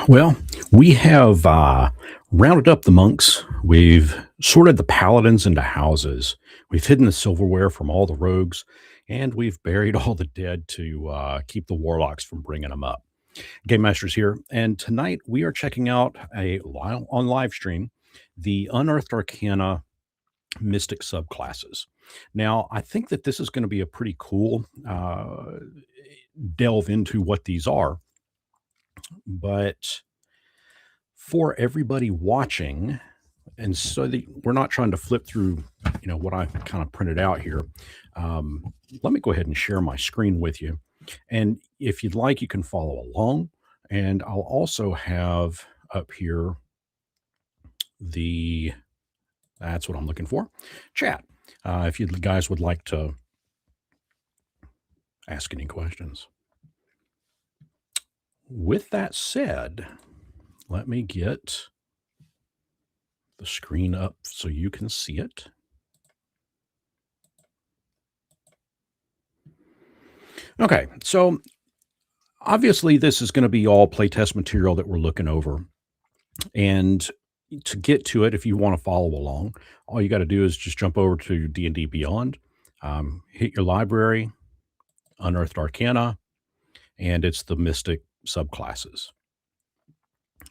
Well, we have rounded up the monks. We've sorted the paladins into houses. We've hidden the silverware from all the rogues, and we've buried all the dead to keep the warlocks from bringing them up. GameMasters here, and tonight we are checking out on live stream the Unearthed Arcana Mystic subclasses. Now, I think that this is going to be a pretty cool delve into what these are, but for everybody watching, and so that we're not trying to flip through, what I kind of printed out here. Let me go ahead and share my screen with you. And if you'd like, you can follow along. And I'll also have up here that's what I'm looking for, chat. If you guys would like to ask any questions. With that said, let me get the screen up so you can see it. Okay, so obviously this is going to be all playtest material that we're looking over. And to get to it, if you want to follow along, all you got to do is just jump over to D&D Beyond, hit your library, Unearthed Arcana, and it's the Mystic subclasses.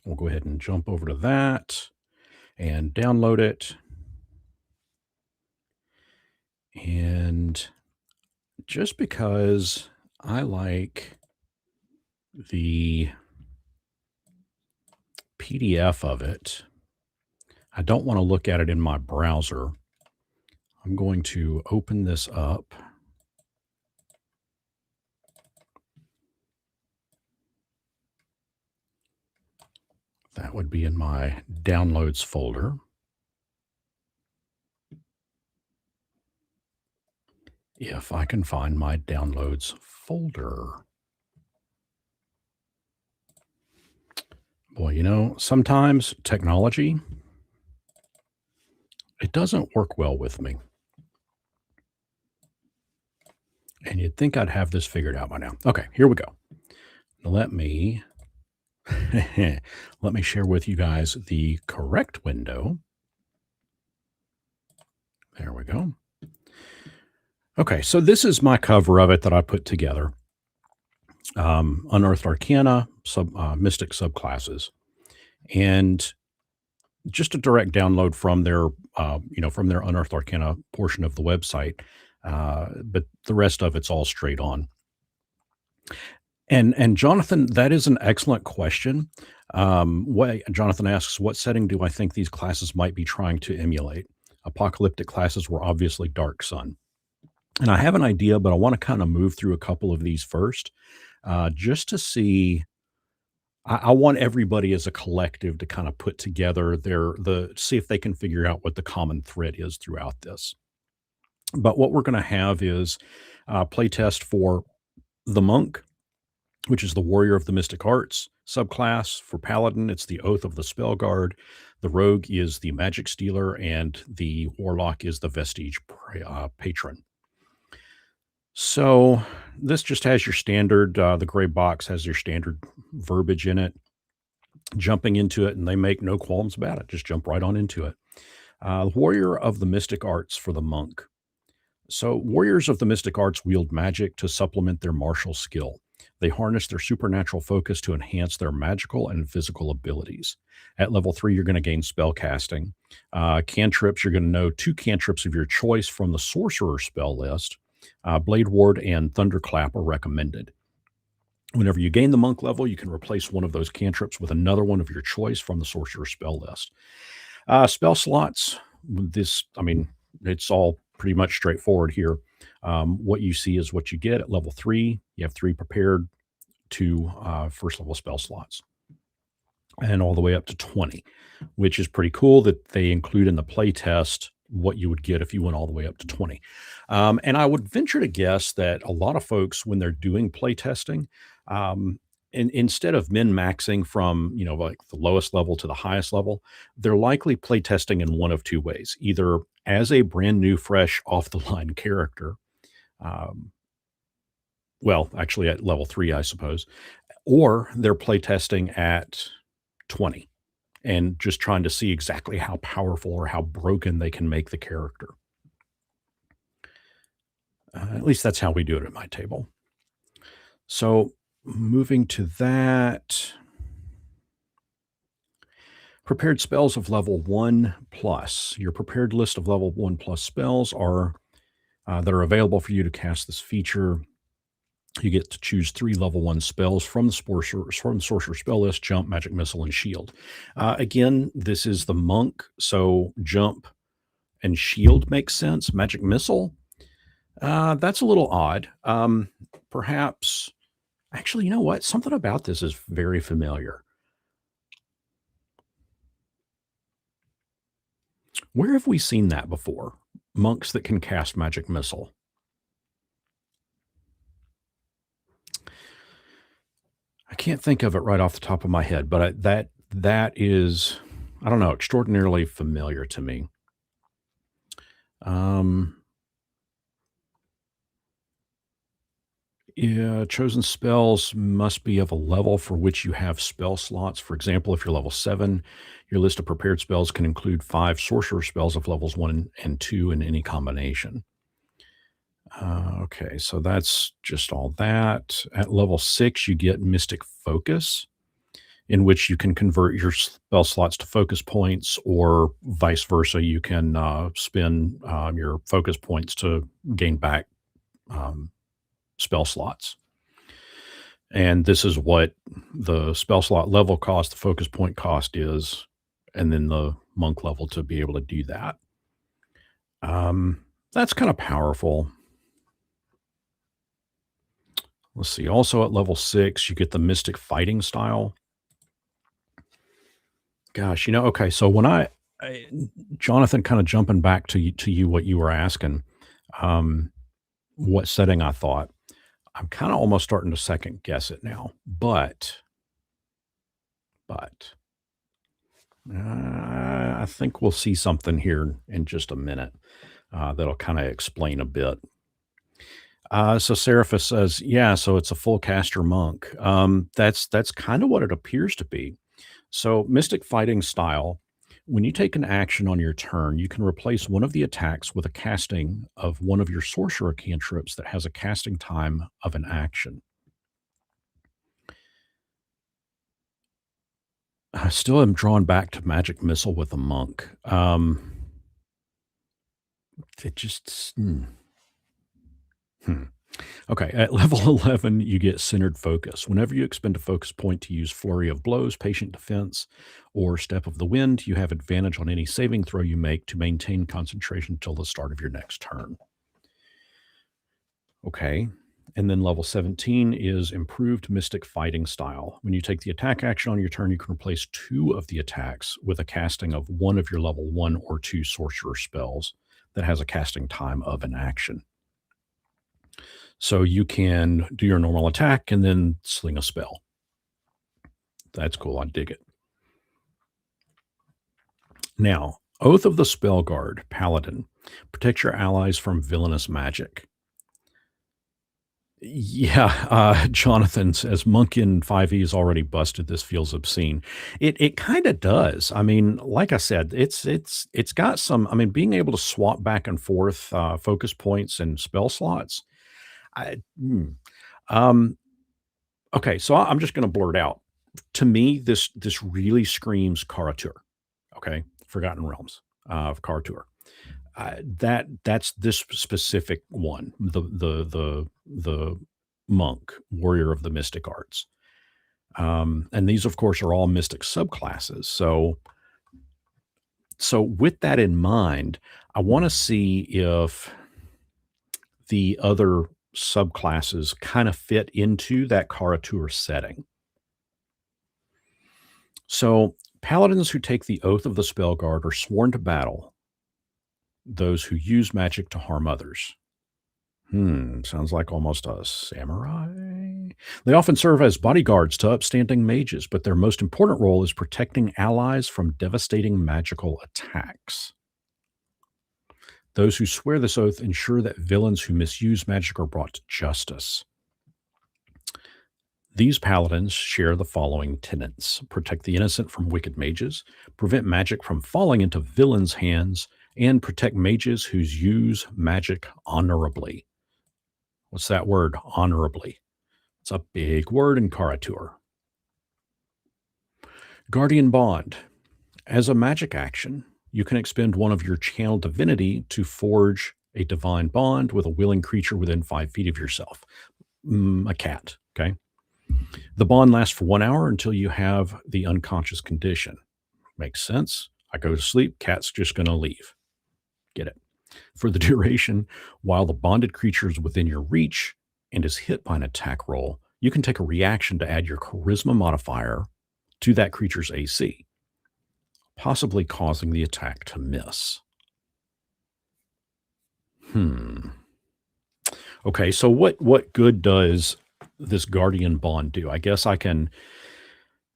We'll go ahead and jump over to that and download it. And just because I like the PDF of it, I don't want to look at it in my browser. I'm going to open this up. That would be in my downloads folder. If I can find my downloads folder. Boy, sometimes technology, it doesn't work well with me. And you'd think I'd have this figured out by now. Okay, here we go. Let me share with you guys the correct window. There we go. Okay, so this is my cover of it that I put together. Unearthed Arcana, Mystic subclasses. And just a direct download from their Unearthed Arcana portion of the website. But the rest of it's all straight on. And Jonathan, that is an excellent question. Jonathan asks, what setting do I think these classes might be trying to emulate? Apocalyptic classes were obviously Dark Sun. And I have an idea, but I want to kind of move through a couple of these first, just to see. I want everybody as a collective to kind of put together see if they can figure out what the common thread is throughout this. But what we're going to have is playtest for the Monk, which is the Warrior of the Mystic Arts subclass. For Paladin, it's the Oath of the Spellguard. The Rogue is the Magic Stealer, and the Warlock is the Vestige Patron. So this just has your standard, the gray box has your standard verbiage in it. Jumping into it, and they make no qualms about it. Just jump right on into it. Warrior of the Mystic Arts for the Monk. So warriors of the Mystic Arts wield magic to supplement their martial skill. They harness their supernatural focus to enhance their magical and physical abilities. At level 3, you're going to gain spell casting. Cantrips, you're going to know 2 cantrips of your choice from the sorcerer spell list. Blade Ward and Thunderclap are recommended. Whenever you gain the monk level, you can replace one of those cantrips with another one of your choice from the sorcerer spell list. Spell slots, it's all pretty much straightforward here. What you see is what you get at level 3. You have 3 prepared, 2 first level spell slots, and all the way up to 20, which is pretty cool that they include in the play test what you would get if you went all the way up to 20. And I would venture to guess that a lot of folks, when they're doing play testing, instead of min-maxing from, like the lowest level to the highest level, they're likely play testing in one of 2 ways, either as a brand new, fresh, off-the-line character, well, actually at level 3, I suppose, or they're play testing at 20 and just trying to see exactly how powerful or how broken they can make the character. At least that's how we do it at my table. So moving to that, prepared spells of level 1 plus. Your prepared list of level 1 plus spells are that are available for you to cast this feature. You get to choose 3 level 1 spells from the sorcerer spell list: Jump, Magic Missile, and Shield. Again, this is the monk, so Jump and Shield makes sense. Magic Missile, that's a little odd. Perhaps, actually, you know what? Something about this is very familiar. Where have we seen that before? Monks that can cast Magic Missile. I can't think of it right off the top of my head, but that is, I don't know, extraordinarily familiar to me. Yeah, chosen spells must be of a level for which you have spell slots. For example, if you're level 7, your list of prepared spells can include 5 sorcerer spells of levels 1 and 2 in any combination. Okay, so that's just all that. At level 6, you get Mystic Focus, in which you can convert your spell slots to focus points, or vice versa. You can spend your focus points to gain back um, spell slots. And this is what the spell slot level cost, the focus point cost is, and then the monk level to be able to do that. That's kind of powerful. Let's see. Also at level 6, you get the Mystic Fighting style. Gosh, okay, so when I Jonathan, kind of jumping back to you, what you were asking, um, what setting I thought. I'm kinda almost starting to second guess it now, but, I think we'll see something here in just a minute, that'll kinda explain a bit. So Seraphis says, "Yeah, so it's a full caster monk." That's kinda what it appears to be. So, Mystic Fighting style, when you take an action on your turn, you can replace one of the attacks with a casting of one of your sorcerer cantrips that has a casting time of an action. I still am drawn back to Magic Missile with a monk. It just, hmm. Okay, at level 11, you get Centered Focus. Whenever you expend a focus point to use Flurry of Blows, Patient Defense, or Step of the Wind, you have advantage on any saving throw you make to maintain concentration until the start of your next turn. Okay, and then level 17 is Improved Mystic Fighting style. When you take the attack action on your turn, you can replace 2 of the attacks with a casting of one of your level 1 or 2 sorcerer spells that has a casting time of an action. So you can do your normal attack and then sling a spell. That's cool. I dig it. Now, Oath of the Spellguard, Paladin. Protect your allies from villainous magic. Yeah, Jonathan says Monk in 5e is already busted. This feels obscene. It kind of does. I mean, like I said, it's got some. I mean, being able to swap back and forth focus points and spell slots. I, hmm. um, okay, so I'm just going to blurt out. To me, this really screams Karatur. Okay, Forgotten Realms of Karatur. That's this specific one, the monk, warrior of the mystic arts. And these, of course, are all mystic subclasses. So with that in mind, I want to see if the other subclasses kind of fit into that Karatur setting. So paladins who take the oath of the Spellguard are sworn to battle those who use magic to harm others. Sounds like almost a samurai. They often serve as bodyguards to upstanding mages, but their most important role is protecting allies from devastating magical attacks. Those who swear this oath ensure that villains who misuse magic are brought to justice. These paladins share the following tenets: protect the innocent from wicked mages, prevent magic from falling into villains' hands, and protect mages who use magic honorably. What's that word, honorably? It's a big word in Karatur. Guardian Bond. As a magic action, you can expend one of your channel divinity to forge a divine bond with a willing creature within 5 feet of yourself. A cat, okay? The bond lasts for 1 hour until you have the unconscious condition. Makes sense. I go to sleep, cat's just going to leave. Get it? For the duration, while the bonded creature is within your reach and is hit by an attack roll, you can take a reaction to add your charisma modifier to that creature's AC, possibly causing the attack to miss. Okay, so what good does this Guardian Bond do? I guess I can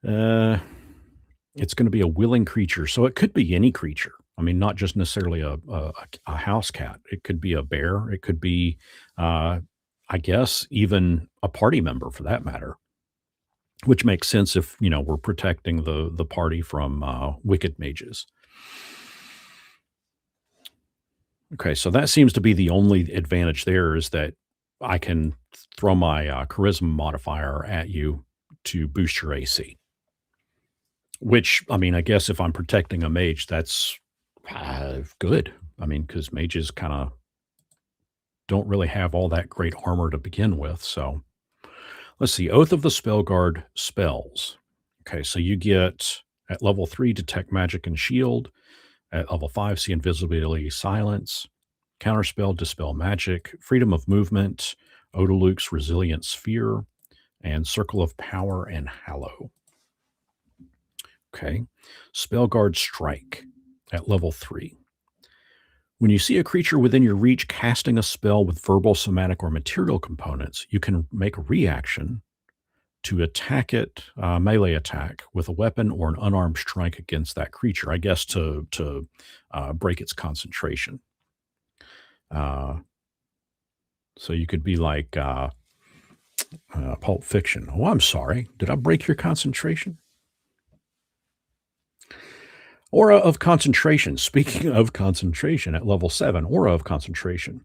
it's gonna be a willing creature, so it could be any creature. I mean, not just necessarily a house cat. It could be a bear. It could be, I guess, even a party member for that matter, which makes sense if, we're protecting the party from, wicked mages. Okay, so that seems to be the only advantage there is that I can throw my, charisma modifier at you to boost your AC, which, I mean, I guess if I'm protecting a mage, that's, good. I mean, because mages kinda don't really have all that great armor to begin with, so let's see, Oath of the Spellguard spells. Okay, so you get at level 3, Detect Magic and Shield. At level 5, See Invisibility, Silence. Counterspell, Dispel Magic. Freedom of Movement, Odaluk's Resilient Sphere, and Circle of Power and Hallow. Okay, Spellguard Strike at level 3. When you see a creature within your reach casting a spell with verbal, somatic, or material components, you can make a reaction to attack it, melee attack with a weapon or an unarmed strike against that creature, I guess to break its concentration. Uh, so you could be like Pulp Fiction. Oh, I'm sorry. Did I break your concentration? Aura of Concentration. Speaking of concentration, at level 7, Aura of Concentration.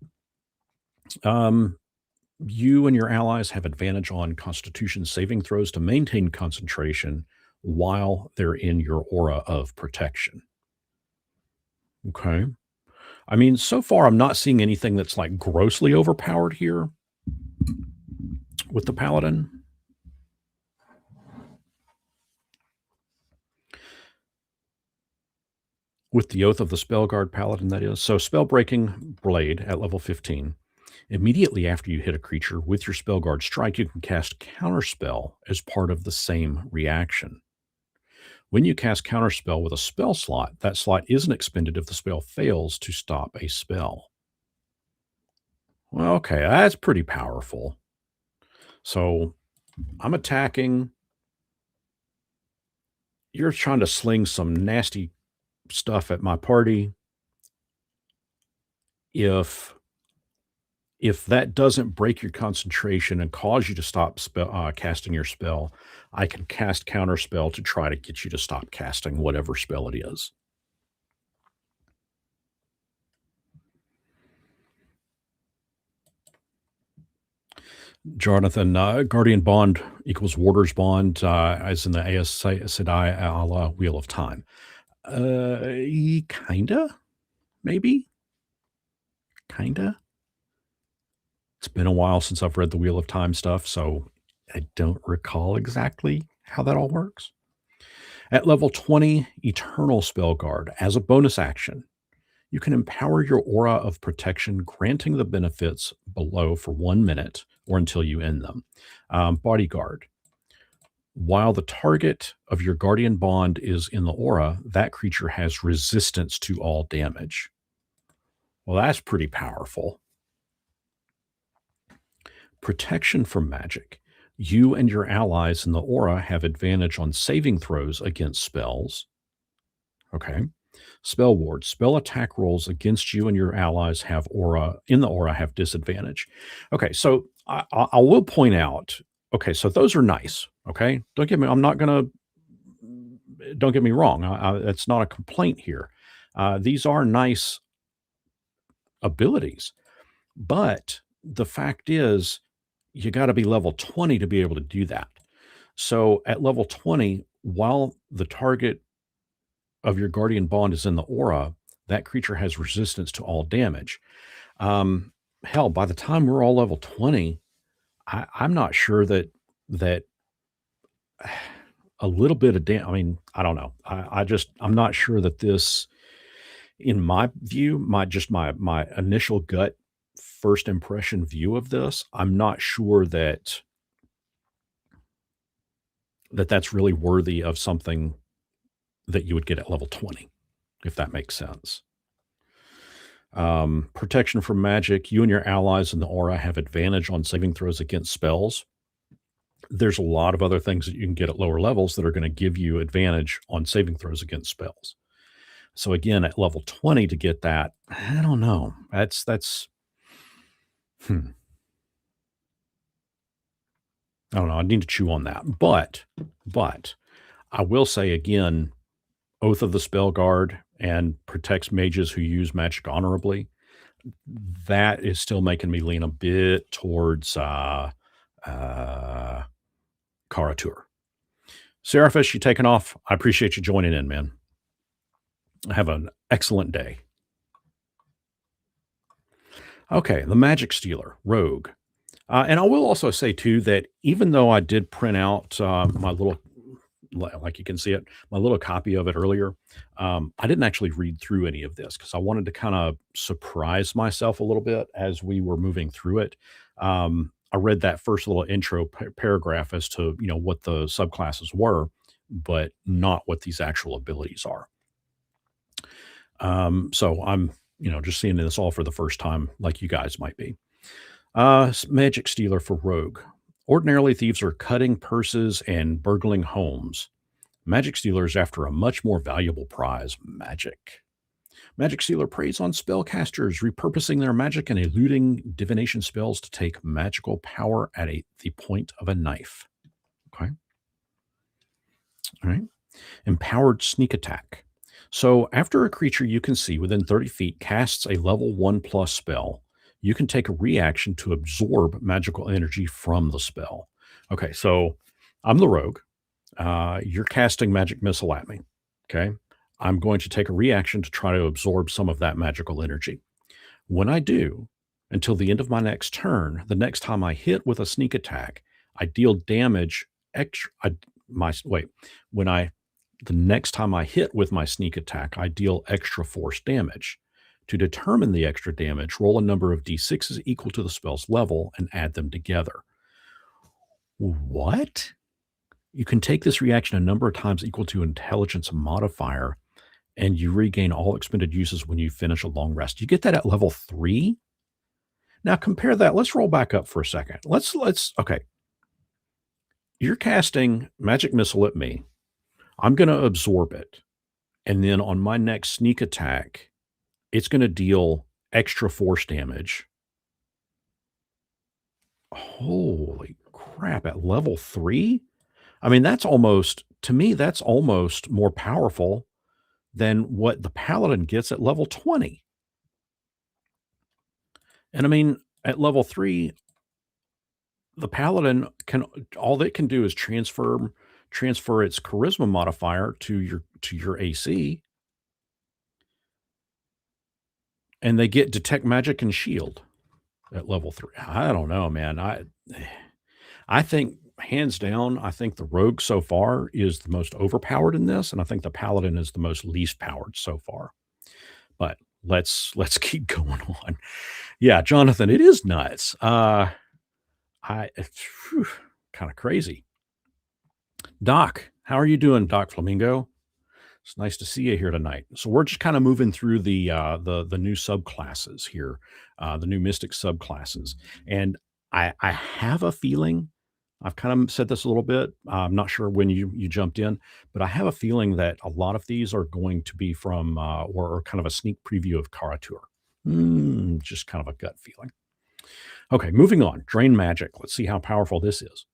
You and your allies have advantage on Constitution saving throws to maintain concentration while they're in your aura of protection. Okay. I mean, so far, I'm not seeing anything that's like grossly overpowered here with the Paladin. With the Oath of the Spellguard Paladin, that is. So, Spellbreaking Blade at level 15. Immediately after you hit a creature with your Spellguard Strike, you can cast Counterspell as part of the same reaction. When you cast Counterspell with a spell slot, that slot isn't expended if the spell fails to stop a spell. Well, okay, that's pretty powerful. So, I'm attacking. You're trying to sling some nasty stuff at my party. If that doesn't break your concentration and cause you to stop casting your spell, I can cast Counterspell to try to get you to stop casting whatever spell it is. Jonathan, Guardian Bond equals Warder's Bond, as in the Aes Sedai a la Wheel of Time. Kinda, maybe? Kinda? It's been a while since I've read the Wheel of Time stuff, so I don't recall exactly how that all works. At level 20, Eternal Spellguard. As a bonus action, you can empower your aura of protection, granting the benefits below for 1 minute or until you end them. Bodyguard. While the target of your Guardian Bond is in the aura, that creature has resistance to all damage. Well, that's pretty powerful. Protection from magic. You and your allies in the aura have advantage on saving throws against spells. Okay. Spell ward. Spell attack rolls against you and your allies have aura in the aura have disadvantage. Okay, so I will point out. Okay, so those are nice, okay? Don't get me wrong, that's not a complaint here. These are nice abilities, but the fact is you gotta be level 20 to be able to do that. So, at level 20, while the target of your guardian bond is in the aura, that creature has resistance to all damage. Um, Hell, by the time we're all level 20, I'm not sure that a little bit of I mean, I don't know. I'm not sure that this, in my view, my initial gut first impression view of this, I'm not sure that's really worthy of something that you would get at level 20, if that makes sense. Protection from magic. You and your allies in the aura have advantage on saving throws against spells. There's a lot of other things that you can get at lower levels that are going to give you advantage on saving throws against spells. So again, at level 20 to get that, I don't know. Hmm, I don't know. I need to chew on that. But I will say again, Oath of the Spellguard and protects mages who use magic honorably. That is still making me lean a bit towards uh, Karatur. Seraphis, you taking off? I appreciate you joining in, man. Have an excellent day. Okay, the Magic Stealer, Rogue. And I will also say too that even though I did print out my little, like you can see it, my little copy of it earlier, I didn't actually read through any of this because I wanted to kind of surprise myself a little bit as we were moving through it. I read that first little intro paragraph as to what the subclasses were, but not what these actual abilities are. So I'm just seeing this all for the first time, like you guys might be. Magic Stealer for Rogue. Ordinarily, thieves are cutting purses and burgling homes. Magic Stealer is after a much more valuable prize, magic. Magic Stealer preys on spellcasters, repurposing their magic and eluding divination spells to take magical power at the point of a knife. Okay. All right. Empowered Sneak Attack. So, after a creature you can see within 30 feet casts a level 1+ spell, you can take a reaction to absorb magical energy from the spell. Okay, so I'm the rogue. You're casting magic missile at me. Okay. I'm going to take a reaction to try to absorb some of that magical energy. When I do, until the end of my next turn, the next time I hit with a sneak attack, I deal damage extra. When the next time I hit with my sneak attack, I deal extra force damage. To determine the extra damage, roll a number of d6s equal to the spell's level and add them together. What? You can take this reaction a number of times equal to intelligence modifier, and you regain all expended uses when you finish a long rest. You get that at level 3? Now compare that. Let's roll back up for a second. Okay. You're casting magic missile at me. I'm going to absorb it. And then on my next sneak attack, it's going to deal extra force damage. Holy crap, at level 3? I mean, to me, that's almost more powerful than what the Paladin gets at level 20. And I mean, at level 3, the Paladin all it can do is transfer its charisma modifier to your AC, and they get detect magic and shield at level 3. I don't know, man. I think hands down, I think the rogue so far is the most overpowered in this, and I think the Paladin is the most least powered so far. But let's keep going on. Yeah, Jonathan, it is nuts. It's kind of crazy. Doc, how are you doing, Doc Flamingo? It's nice to see you here tonight. So we're just kind of moving through the new subclasses here, the new Mystic subclasses, and I have a feeling. I've kind of said this a little bit. I'm not sure when you jumped in, but I have a feeling that a lot of these are going to be from or kind of a sneak preview of Karatur. Just kind of a gut feeling. Okay, moving on. Drain magic. Let's see how powerful this is.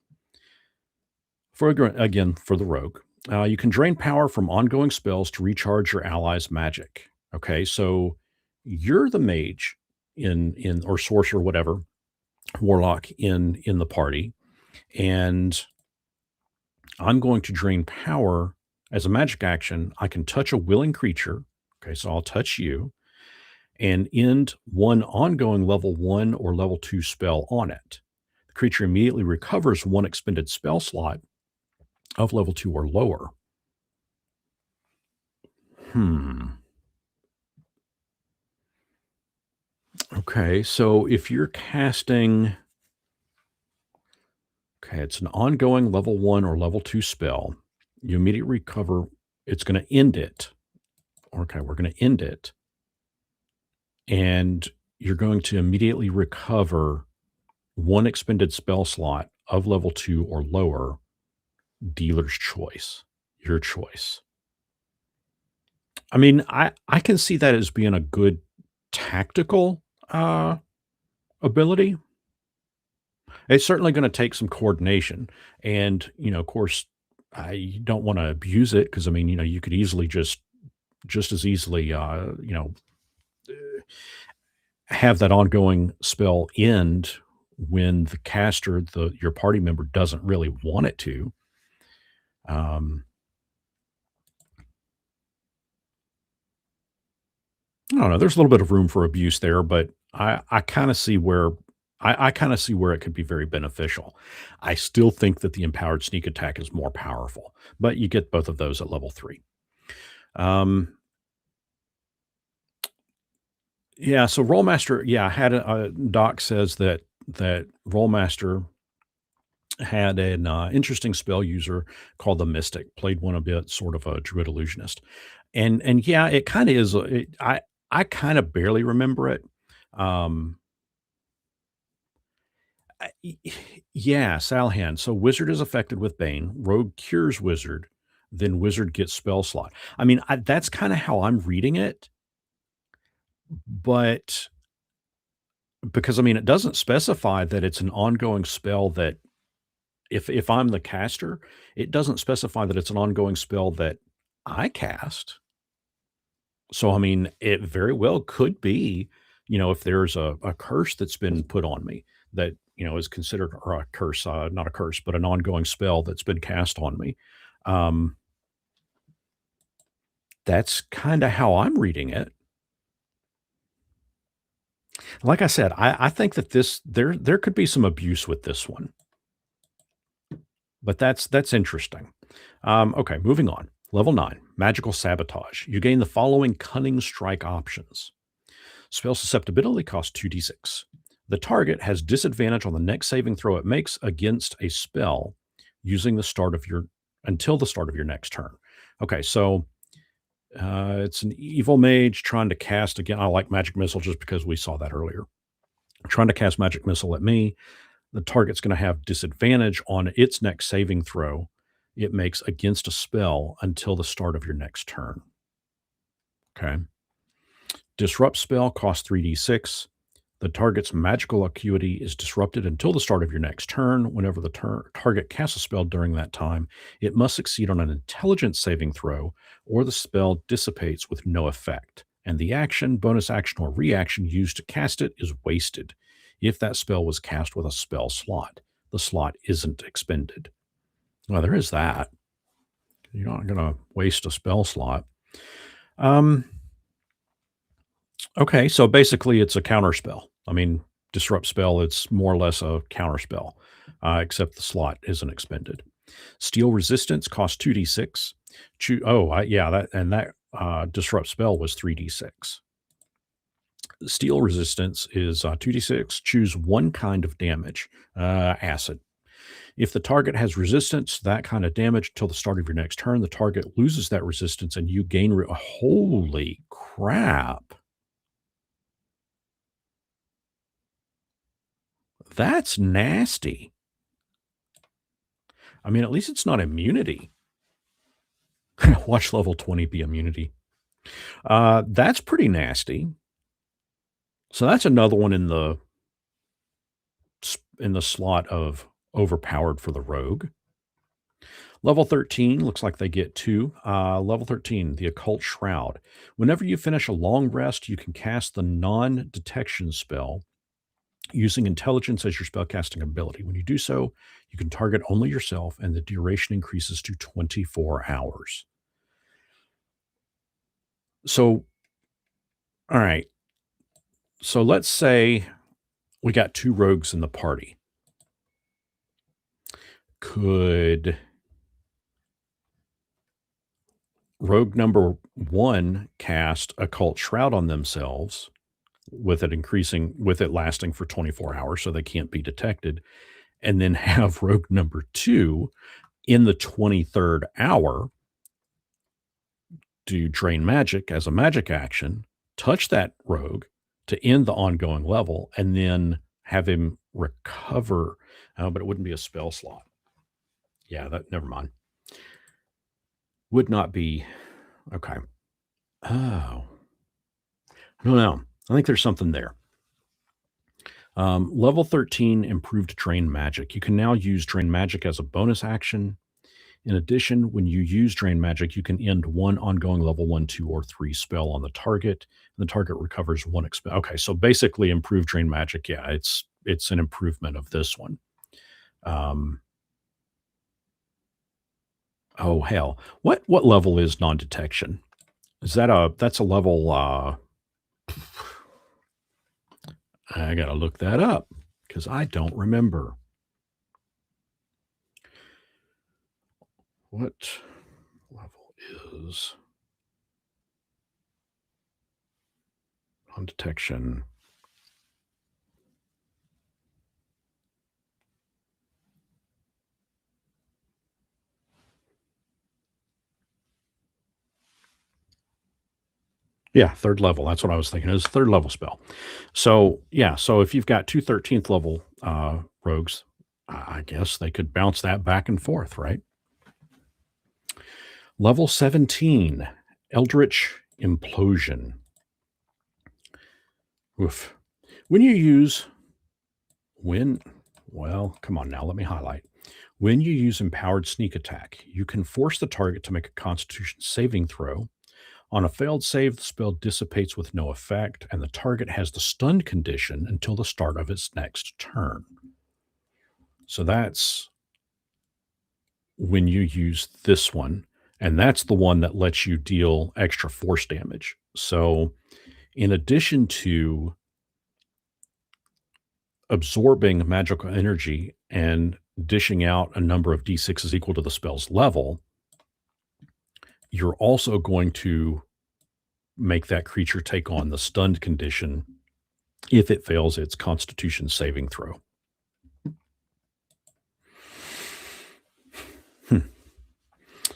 Again, for the rogue, you can drain power from ongoing spells to recharge your allies' magic. Okay, so you're the mage in or sorcerer, whatever, warlock in the party, and I'm going to drain power as a magic action. I can touch a willing creature. Okay, so I'll touch you and end one ongoing level 1 or level 2 spell on it. The creature immediately recovers one expended spell slot of level 2 or lower. Hmm. Okay, so if you're casting, okay, it's an ongoing level 1 or level 2 spell, you immediately recover, it's going to end it. Okay, we're going to end it. And you're going to immediately recover one expended spell slot of level 2 or lower, dealer's choice, your choice. I mean, I can see that as being a good tactical ability. It's certainly going to take some coordination, and of course, I don't want to abuse it because I mean, you could easily just as easily, have that ongoing spell end when the caster, your party member, doesn't really want it to. Um, I don't know. There's a little bit of room for abuse there, but I kind of see where I kind of see where it could be very beneficial. I still think that the empowered sneak attack is more powerful, but you get both of those at level 3. Um, yeah. So Rollmaster, yeah, had a Doc says that Rollmaster had an interesting spell user called the Mystic. Played one a bit, sort of a druid illusionist, and yeah, it kind of is. I kind of barely remember it. Um, yeah, Salhan. So wizard is affected with Bane. Rogue cures wizard. Then wizard gets spell slot. I mean, that's kind of how I'm reading it, but because I mean, it doesn't specify that it's an ongoing spell that if I'm the caster, it doesn't specify that it's an ongoing spell that I cast. So, I mean, it very well could be, if there's a curse that's been put on me that, is considered or a curse, not a curse, but an ongoing spell that's been cast on me. Um, that's kind of how I'm reading it. Like I said, I think that there could be some abuse with this one, but that's interesting. Okay, moving on. Level 9, Magical Sabotage. You gain the following cunning strike options. Spell susceptibility costs 2d6. The target has disadvantage on the next saving throw it makes against a spell using the start of your until the start of your next turn. Okay, so it's an evil mage trying to cast again. I like magic missile just because we saw that earlier. Trying to cast magic missile at me. The target's going to have disadvantage on its next saving throw it makes against a spell until the start of your next turn. Okay. Disrupt spell costs 3d6. The target's magical acuity is disrupted until the start of your next turn. Whenever the target casts a spell during that time, it must succeed on an intelligence saving throw, or the spell dissipates with no effect, and the action, bonus action, or reaction used to cast it is wasted. If that spell was cast with a spell slot, the slot isn't expended. Well, there is that. You're not going to waste a spell slot. Okay, so basically it's a counter spell. I mean, disrupt spell, it's more or less a counter spell, except the slot isn't expended. Steel resistance costs 2d6. That disrupt spell was 3d6. Steel resistance is 2d6. Choose one kind of damage, acid. If the target has resistance to that kind of damage till the start of your next turn, the target loses that resistance and you gain. Holy crap. That's nasty. I mean, at least it's not immunity. Watch level 20 be immunity. That's pretty nasty. So that's another one in the slot of overpowered for the rogue. Level 13 looks like they get 2. Level 13, the Occult Shroud. Whenever you finish a long rest, you can cast the non-detection spell using intelligence as your spellcasting ability. When you do so, you can target only yourself, and the duration increases to 24 hours. So, all right. So let's say we got 2 rogues in the party. Could rogue number 1 cast Occult Shroud on themselves with it lasting for 24 hours so they can't be detected, and then have rogue number 2 in the 23rd hour do drain magic as a magic action, touch that rogue to end the ongoing level, and then have him recover. Oh, but it wouldn't be a spell slot. Yeah, never mind. Would not be. Okay. Oh. I don't know. I think there's something there. Level 13, improved drain magic. You can now use drain magic as a bonus action. In addition, when you use drain magic, you can end one ongoing level 1, 2, or 3 spell on the target. And the target recovers 1 expel. Okay, so basically improved drain magic. Yeah, it's an improvement of this one. Oh hell. What level is non-detection? That's a level I gotta look that up because I don't remember. What level is non-detection? Yeah, 3rd level. That's what I was thinking. It's a 3rd level spell. So, yeah, so if you've got 2 13th level rogues, I guess they could bounce that back and forth, right? Level 17, Eldritch Implosion. Oof. Well, come on now, let me highlight. When you use Empowered Sneak Attack, you can force the target to make a Constitution saving throw. On a failed save, the spell dissipates with no effect, and the target has the stunned condition until the start of its next turn. So that's when you use this one, and that's the one that lets you deal extra force damage. So in addition to absorbing magical energy and dishing out a number of d6s equal to the spell's level, you're also going to make that creature take on the stunned condition if it fails its Constitution saving throw.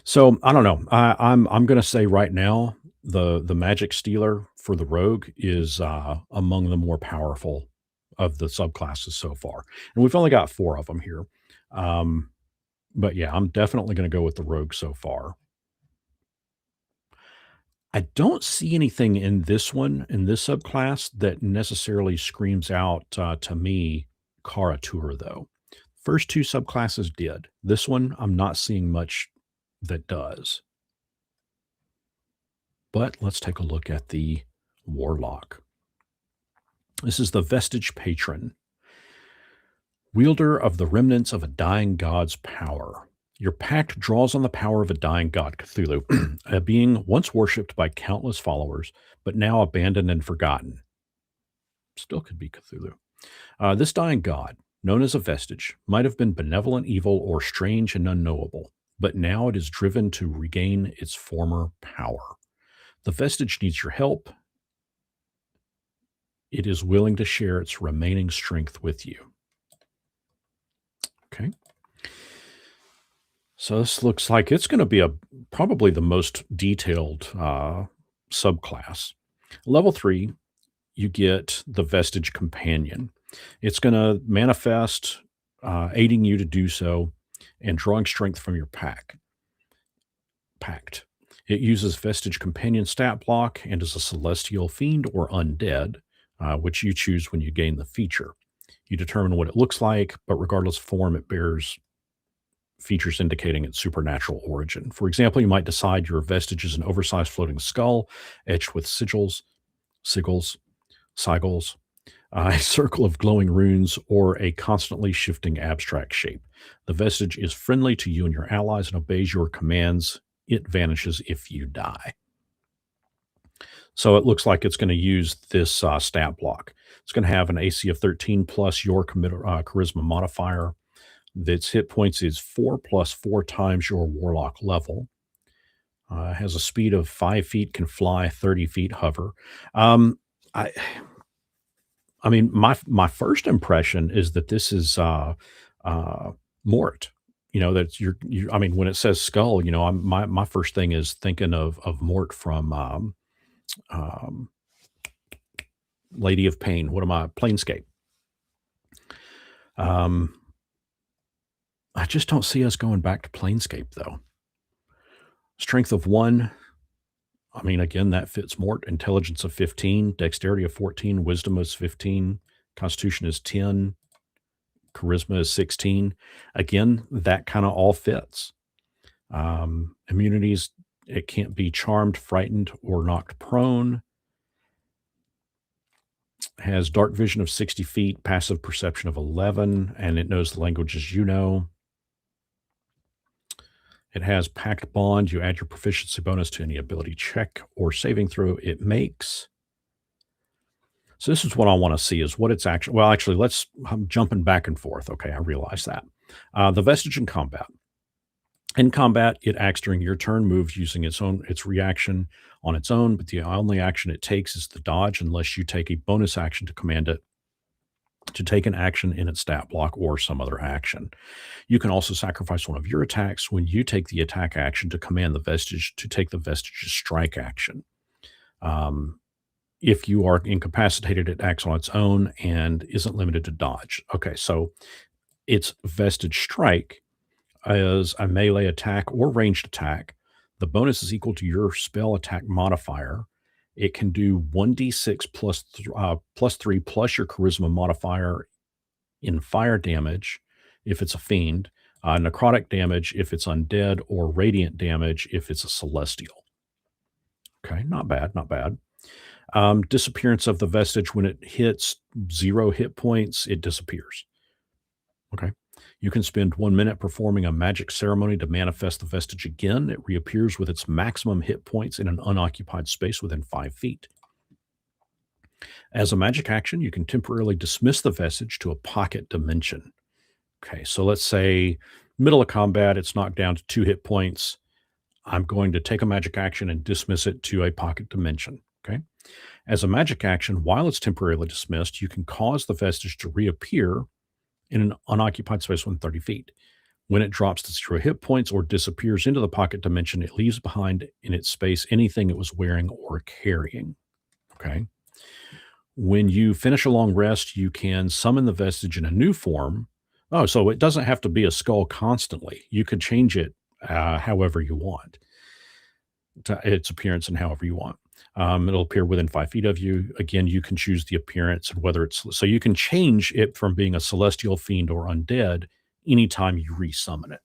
So I don't know. I'm going to say right now the Magic Stealer for the Rogue is among the more powerful of the subclasses so far, and we've only got 4 of them here. But yeah, I'm definitely going to go with the Rogue so far. I don't see anything in this subclass, that necessarily screams out to me Karatur, though. First 2 subclasses did. This one, I'm not seeing much that does. But let's take a look at the Warlock. This is the Vestige Patron, wielder of the remnants of a dying god's power. Your pact draws on the power of a dying god, Cthulhu, a being once worshipped by countless followers, but now abandoned and forgotten. Still could be Cthulhu. This dying god, known as a vestige, might have been benevolent evil or strange and unknowable, but now it is driven to regain its former power. The vestige needs your help. It is willing to share its remaining strength with you. Okay. So this looks like it's going to be probably the most detailed subclass. Level 3, you get the Vestige Companion. It's going to manifest, aiding you to do so, and drawing strength from your pact. It uses Vestige Companion stat block and is a celestial fiend or undead, which you choose when you gain the feature. You determine what it looks like, but regardless of form it bears, features indicating its supernatural origin. For example, you might decide your vestige is an oversized floating skull etched with sigils, sigils, a circle of glowing runes, or a constantly shifting abstract shape. The vestige is friendly to you and your allies and obeys your commands. It vanishes if you die. So it looks like it's going to use this stat block. It's going to have an AC of 13 plus your charisma modifier. Its hit points is 4 plus 4 times your warlock level. Has a speed of 5 feet, can fly 30 feet, hover. I mean, my first impression is that this is Mort. You know, that I mean, when it says skull, you know, my first thing is thinking of Mort from um, Lady of Pain. What am I? Planescape. I just don't see us going back to Planescape though. Strength of 1. I mean, again, that fits Mort. Intelligence of 15, dexterity of 14, wisdom is 15, constitution is 10, charisma is 16. Again, that kind of all fits. Immunities, it can't be charmed, frightened, or knocked prone. Has dark vision of 60 feet, passive perception of 11, and it knows the languages you know. It has Pact Bond. You add your proficiency bonus to any ability check or saving throw it makes. So this is what I want to see is what it's actually. Well, actually, I'm jumping back and forth. Okay, I realize that. The Vestige in combat. In combat, it acts during your turn, moves using its reaction on its own, but the only action it takes is the dodge unless you take a bonus action to command it to take an action in its stat block or some other action. You can also sacrifice one of your attacks when you take the attack action to command the Vestige to take the Vestige's strike action. If you are incapacitated, it acts on its own and isn't limited to dodge. Okay, so its Vestige strike is a melee attack or ranged attack. The bonus is equal to your spell attack modifier. It can do 1d6 plus 3 plus your charisma modifier in fire damage if it's a fiend, necrotic damage if it's undead, or radiant damage if it's a celestial. Okay, not bad, not bad. Disappearance of the Vestige when it hits 0 hit points, it disappears. Okay. You can spend 1 minute performing a magic ceremony to manifest the Vestige again. It reappears with its maximum hit points in an unoccupied space within 5 feet. As a magic action, you can temporarily dismiss the Vestige to a pocket dimension. Okay, so let's say middle of combat, it's knocked down to 2 hit points. I'm going to take a magic action and dismiss it to a pocket dimension. Okay. As a magic action, while it's temporarily dismissed, you can cause the Vestige to reappear in an unoccupied space within 30 feet. When it drops to 0 hit points or disappears into the pocket dimension, it leaves behind in its space anything it was wearing or carrying. Okay. When you finish a long rest, you can summon the Vestige in a new form. Oh, so it doesn't have to be a skull constantly. You could change it however you want, to its appearance and however you want. It'll appear within 5 feet of you. Again, you can choose the appearance and whether it's so you can change it from being a celestial, fiend, or undead anytime you resummon it.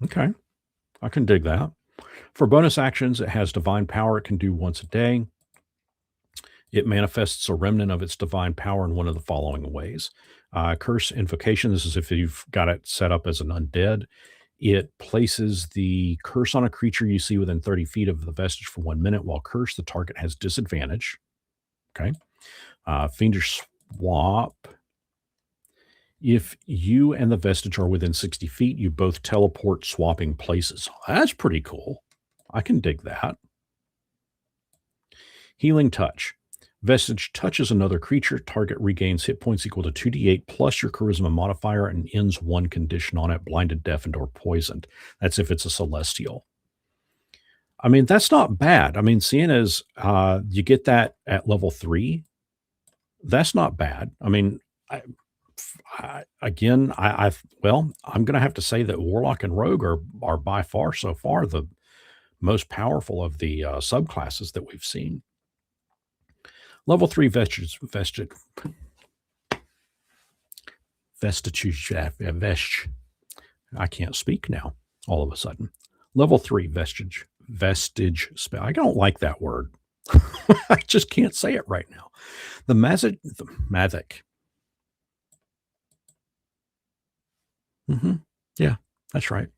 Okay, I can dig that. For bonus actions, it has divine power. It can do once a day. It manifests a remnant of its divine power in one of the following ways. Curse invocation. This is if you've got it set up as an undead. It places the curse on a creature you see within 30 feet of the Vestige for 1 minute. While cursed, the target has disadvantage. Okay. Fiendish swap. If you and the Vestige are within 60 feet, you both teleport, swapping places. That's pretty cool. I can dig that. Healing touch. Vestige touches another creature. Target regains hit points equal to 2d8 plus your charisma modifier and ends one condition on it: blinded, deafened, or poisoned. That's if it's a celestial. I mean, that's not bad. I mean, seeing as you get that at level 3, that's not bad. I mean, well, I'm going to have to say that Warlock and Rogue are by far so far the most powerful of the subclasses that we've seen. Level 3 vestige Vestige. I can't speak now all of a sudden. Level 3 vestige. Vestige spell. I don't like that word. I just can't say it right now. The Mavic. Yeah, that's right.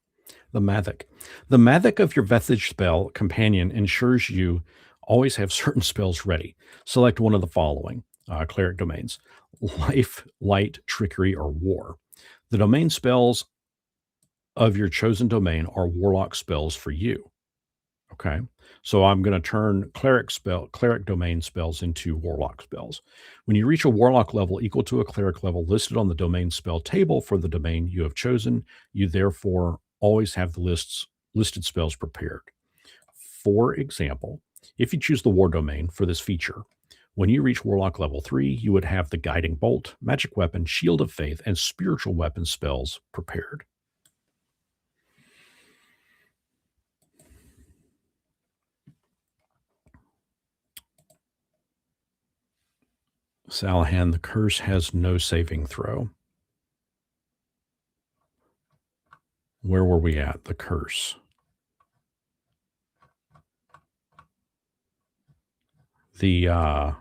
The Mavic. The Mavic of your Vestige spell companion ensures you always have certain spells ready. Select one of the following cleric domains: life, light, trickery, or war. The domain spells of your chosen domain are warlock spells for you. Okay. So I'm going to turn cleric domain spells into warlock spells. When you reach a warlock level equal to a cleric level listed on the domain spell table for the domain you have chosen, you therefore always have the listed spells prepared. For example, if you choose the war domain for this feature, when you reach warlock level 3, you would have the guiding bolt, magic weapon, shield of faith, and spiritual weapon spells prepared. Salahan, the curse has no saving throw. Where were we at? The curse. The oh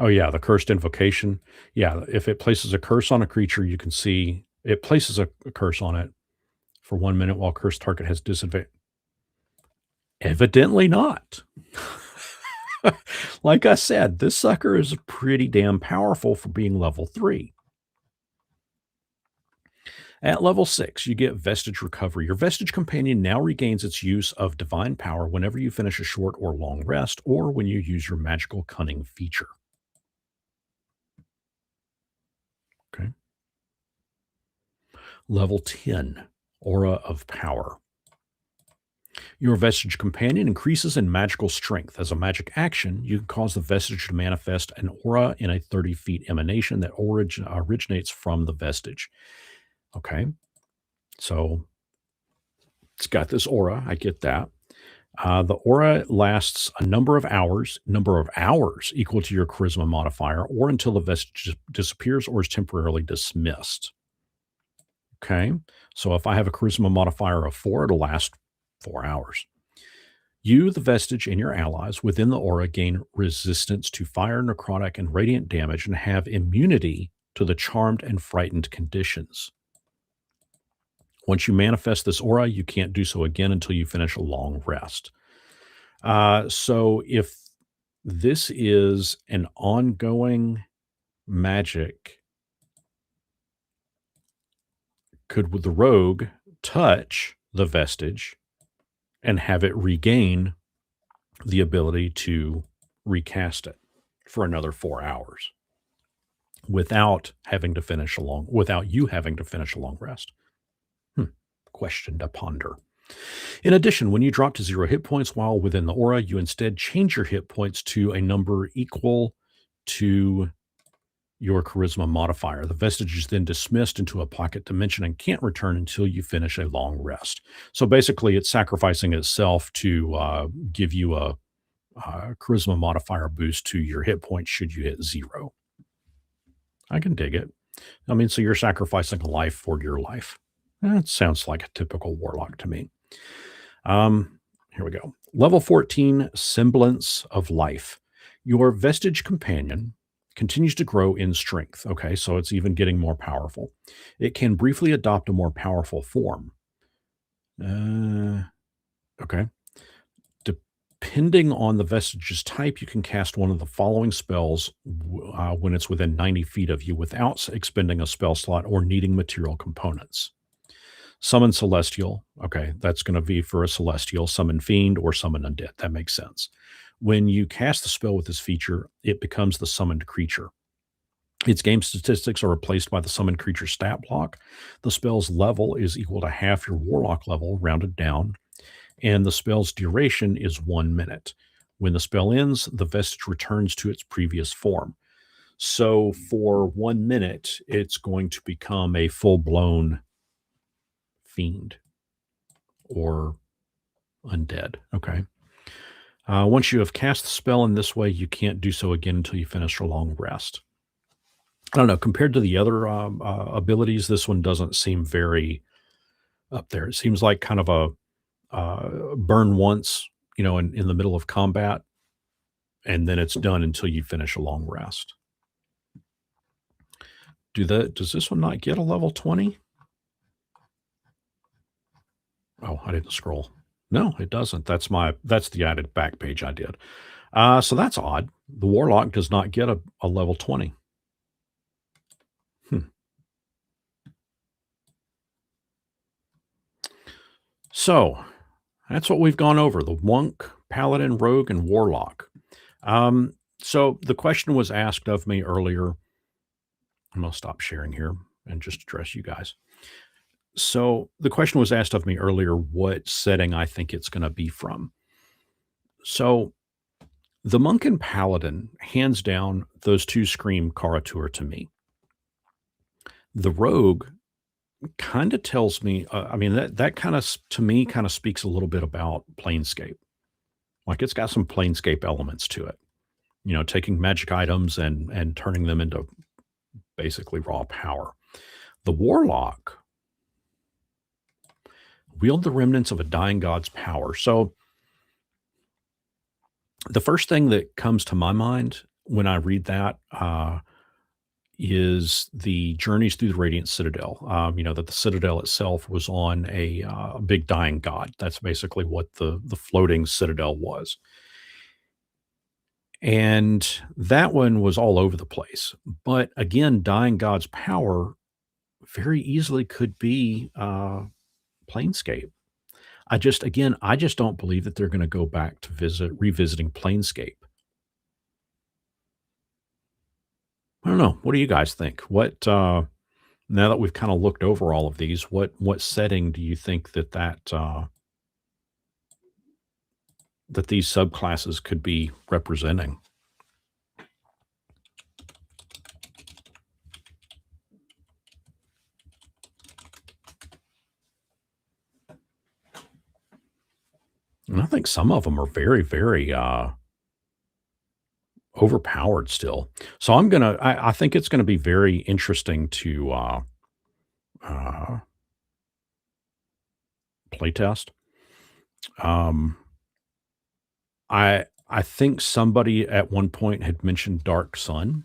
yeah, the cursed invocation. Yeah, if it places a curse on a creature, you can see it places a curse on it for 1 minute while cursed target has disadvantage. Evidently not. Like I said, this sucker is pretty damn powerful for being level 3. At level 6, you get Vestige Recovery. Your Vestige companion now regains its use of divine power whenever you finish a short or long rest, or when you use your magical cunning feature. Okay. Level 10, Aura of Power. Your Vestige companion increases in magical strength. As a magic action, you can cause the Vestige to manifest an aura in a 30 feet emanation that originates from the Vestige. Okay. So it's got this aura. I get that. The aura lasts a number of hours equal to your charisma modifier, or until the vestige disappears or is temporarily dismissed. Okay. So if I have a charisma modifier of 4, it'll last 4 hours. You, the vestige, and your allies within the aura gain resistance to fire, necrotic, and radiant damage and have immunity to the charmed and frightened conditions. Once you manifest this aura, you can't do so again until you finish a long rest. So if this is an ongoing magic, could the rogue touch the vestige and have it regain the ability to recast it for another 4 hours without you having to finish a long rest? Question to ponder. In addition, when you drop to 0 hit points while within the aura, you instead change your hit points to a number equal to your charisma modifier. The vestige is then dismissed into a pocket dimension and can't return until you finish a long rest. So basically, it's sacrificing itself to give you a charisma modifier boost to your hit points should you hit 0. I can dig it. I mean, so you're sacrificing a life for your life. That sounds like a typical warlock to me. Here we go. Level 14, Semblance of Life. Your vestige companion continues to grow in strength. Okay, so it's even getting more powerful. It can briefly adopt a more powerful form. Okay. Depending on the vestige's type, you can cast one of the following spells when it's within 90 feet of you without expending a spell slot or needing material components. Summon Celestial. Okay, that's going to be for a Celestial. Summon Fiend or Summon Undead. That makes sense. When you cast the spell with this feature, it becomes the summoned creature. Its game statistics are replaced by the summoned creature stat block. The spell's level is equal to half your warlock level, rounded down, and the spell's duration is 1 minute. When the spell ends, the vestige returns to its previous form. So for 1 minute, it's going to become a full-blown fiend or undead. Okay. Once you have cast the spell in this way, you can't do so again until you finish a long rest. I don't know, compared to the other, abilities, this one doesn't seem very up there. It seems like kind of a, burn once, in the middle of combat, and then it's done until you finish a long rest. Does this one not get a level 20? Oh, I didn't scroll. No, it doesn't. That's the added back page I did. So that's odd. The Warlock does not get a level 20. Hmm. So that's what we've gone over: the Monk, Paladin, Rogue, and Warlock. So the question was asked of me earlier. I'm going to stop sharing here and just address you guys. So the question was asked of me earlier what setting I think it's going to be from. So the Monk and Paladin, hands down, those two scream Karatur to me. The Rogue kind of tells me, I mean, that kind of, to me, kind of speaks a little bit about Planescape. Like it's got some Planescape elements to it, taking magic items and turning them into basically raw power. The Warlock wield the remnants of a dying god's power. So the first thing that comes to my mind when I read that is the journeys through the Radiant Citadel. That the Citadel itself was on a big dying god. That's basically what the floating Citadel was. And that one was all over the place. But again, dying god's power very easily could be Planescape. I just don't believe that they're going to go back to revisiting Planescape. I don't know. What do you guys think? Now that we've kind of looked over all of these, what setting do you think that these subclasses could be representing? And I think some of them are very, very overpowered still. So I think it's gonna be very interesting to uh, playtest. Um, I think somebody at one point had mentioned Dark Sun.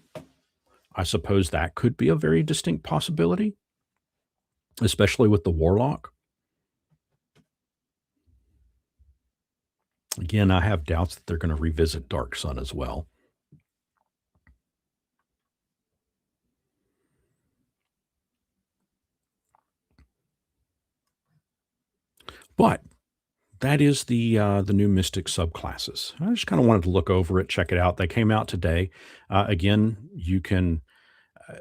I suppose that could be a very distinct possibility, especially with the Warlock. Again, I have doubts that they're going to revisit Dark Sun as well. But that is the new Mystic subclasses. I just kind of wanted to look over it, check it out. They came out today. Again, you can uh,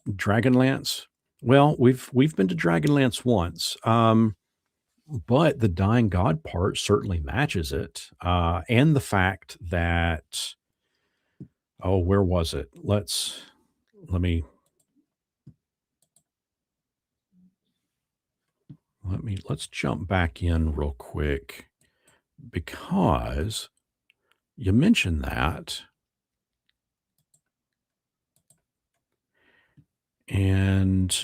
Dragonlance. Well, we've been to Dragonlance once, but the Dying God part certainly matches it, and the fact that where was it? Let me let's jump back in real quick because you mentioned that, and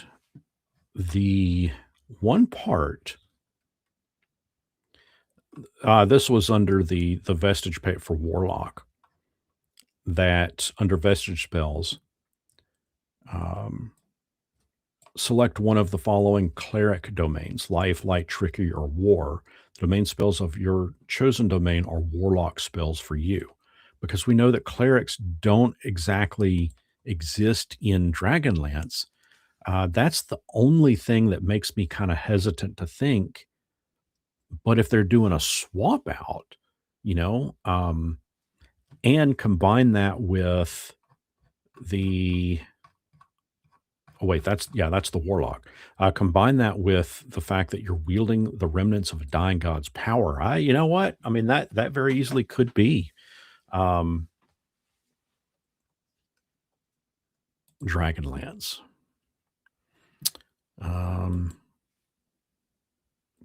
the one part, this was under the Vestige pay for Warlock, that under Vestige spells, um, select one of the following cleric domains: life, light, trickery, or war. The domain spells of your chosen domain are Warlock spells for you. Because we know that clerics don't exactly exist in Dragonlance. That's the only thing that makes me kind of hesitant to think. But if they're doing a swap out, you know, um, and combine that with the oh wait, that's the Warlock. Combine that with the fact that you're wielding the remnants of a dying god's power. You know what? I mean, that very easily could be um, Dragonlance. Um,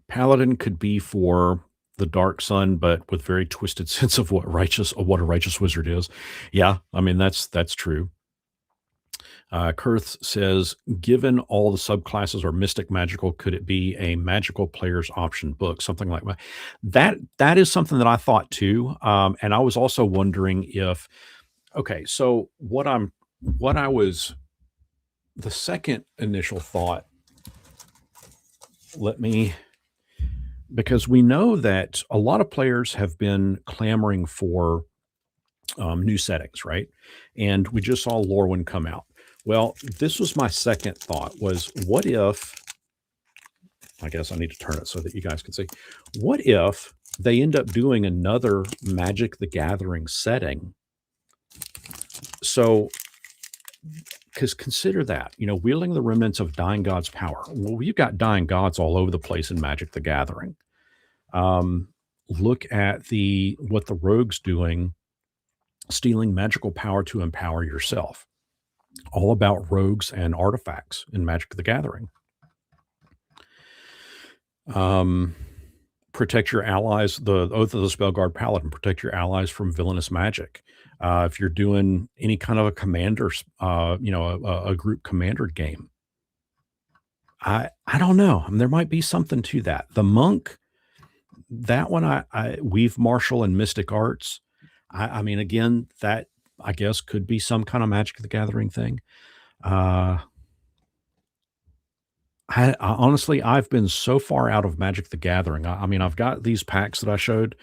Paladin could be for the Dark Sun, but with very twisted sense of what a righteous wizard is. Yeah, I mean that's true. Kurth says, given all the subclasses are mystic magical, could it be a magical player's option book? Something like that. That is something that I thought too. And I was also wondering if, okay, so what I was, the second initial thought, because we know that a lot of players have been clamoring for new settings, right? And we just saw Lorwyn come out. Well, this was my second thought was, what if, I guess I need to turn it so that you guys can see, what if they end up doing another Magic the Gathering setting? So, because consider that, wielding the remnants of Dying God's power. Well, we've got Dying Gods all over the place in Magic the Gathering. Look at what the rogue's doing, stealing magical power to empower yourself. All about rogues and artifacts in Magic the Gathering. Protect your allies, the Oath of the Spellguard Paladin, protect your allies from villainous magic. If you're doing any kind of a commander, a group commander game, I don't know. I mean, there might be something to that. The monk, that one, I Weave Marshal and Mystic Arts. I mean, again, that I guess could be some kind of Magic the Gathering thing. I honestly, I've been so far out of Magic the Gathering. I mean, I've got these packs that I showed;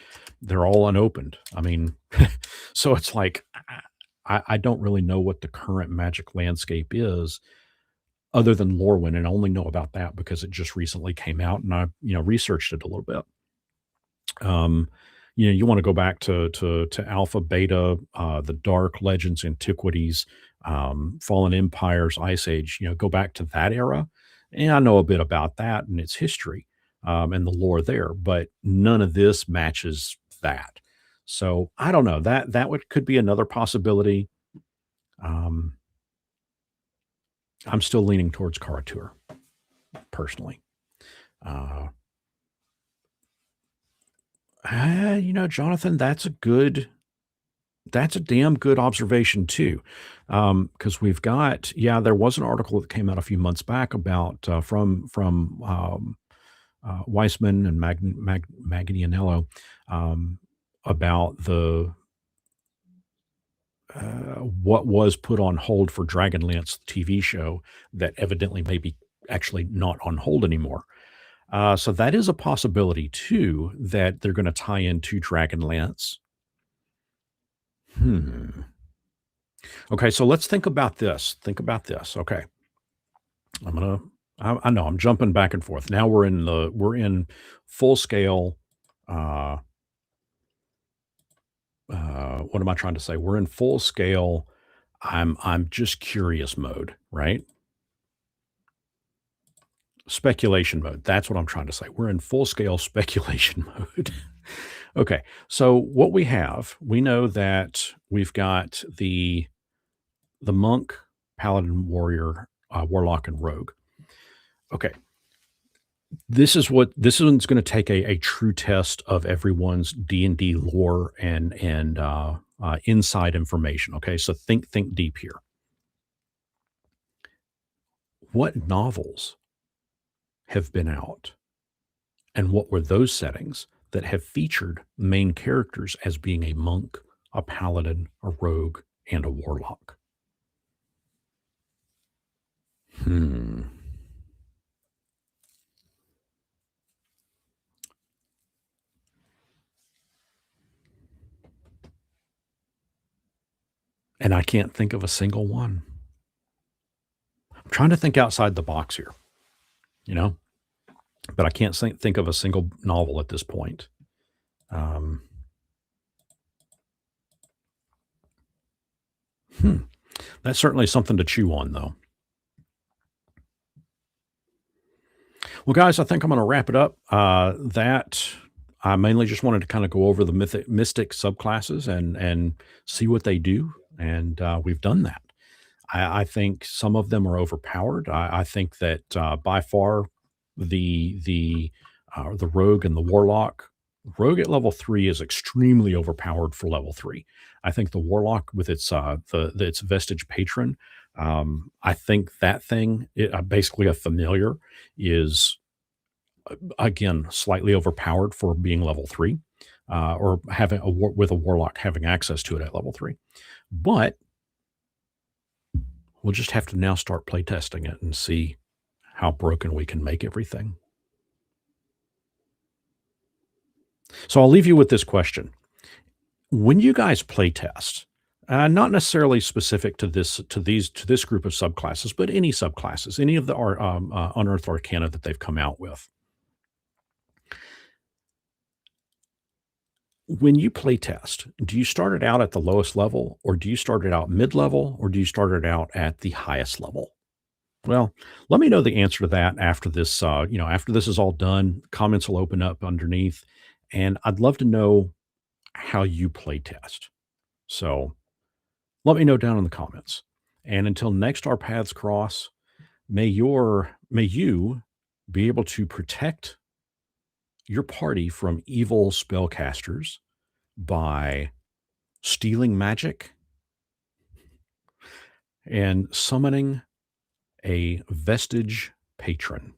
they're all unopened. I mean, so it's like I don't really know what the current Magic landscape is, other than Lorwyn, and I only know about that because it just recently came out, and I researched it a little bit. You want to go back to Alpha, Beta, the Dark Legends, Antiquities, Fallen Empires, Ice Age. Go back to that era, and I know a bit about that and its history, and the lore there. But none of this matches that. So I don't know. Could be another possibility. I'm still leaning towards Karatur, personally. Jonathan, that's a damn good observation too. Because we've got, there was an article that came out a few months back about from Weissman and Magnianello about the what was put on hold for Dragonlance TV show that evidently may be actually not on hold anymore. So that is a possibility too, that they're going to tie into Dragonlance. Okay, so let's think about this. Okay, I know I'm jumping back and forth. Now we're in full scale. What am I trying to say? We're in full scale. I'm just curious mode, right? Speculation mode. That's what I'm trying to say. We're in full scale speculation mode. Okay. So what we know that we've got the monk, paladin, warrior, warlock, and rogue. Okay. This one's going to take a true test of everyone's D&D lore and inside information. Okay. So think deep here. What novels have been out, and what were those settings that have featured main characters as being a monk, a paladin, a rogue, and a warlock? And I can't think of a single one. I'm trying to think outside the box here, but I can't think of a single novel at this point. That's certainly something to chew on, though. Well, guys, I think I'm going to wrap it up. That I mainly just wanted to kind of go over the mystic subclasses and see what they do, and we've done that. I think some of them are overpowered. I think that by far the rogue and the warlock. Rogue at level 3 is extremely overpowered for level 3. I think the warlock with its Vestige Patron I think that thing, basically a familiar, is again slightly overpowered for being level 3, or having with a warlock having access to it at level 3. But we'll just have to now start playtesting it and see how broken we can make everything. So I'll leave you with this question. When you guys playtest, not necessarily specific to this group of subclasses, but any subclasses, any of the Unearthed Arcana that they've come out with, when you playtest, do you start it out at the lowest level, or do you start it out mid-level, or do you start it out at the highest level? Well, let me know the answer to that after this. After this is all done, comments will open up underneath, and I'd love to know how you playtest. So let me know down in the comments. And until next our paths cross, may you be able to protect your party from evil spellcasters by stealing magic and summoning a Vestige patron.